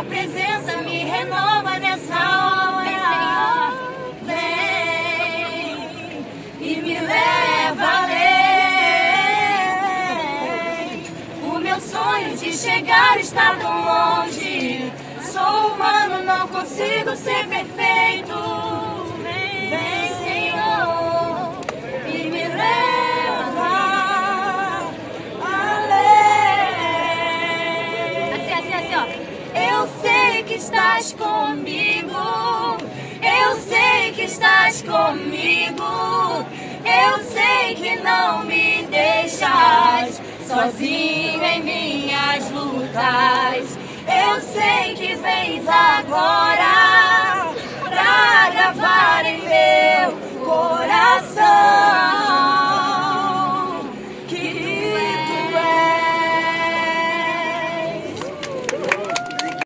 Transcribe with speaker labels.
Speaker 1: tua presença me renova nessa hora. Vem e me leva além. O meu sonho de chegar está tão longe. Sou humano, não consigo ser perfeito. Vem, Senhor, e me leva além. Assim, ó. Eu sei que estás comigo. Eu sei que estás comigo. Eu sei que não me deixas sozinho em minhas lutas. Eu sei que vens agora pra gravar em meu coração.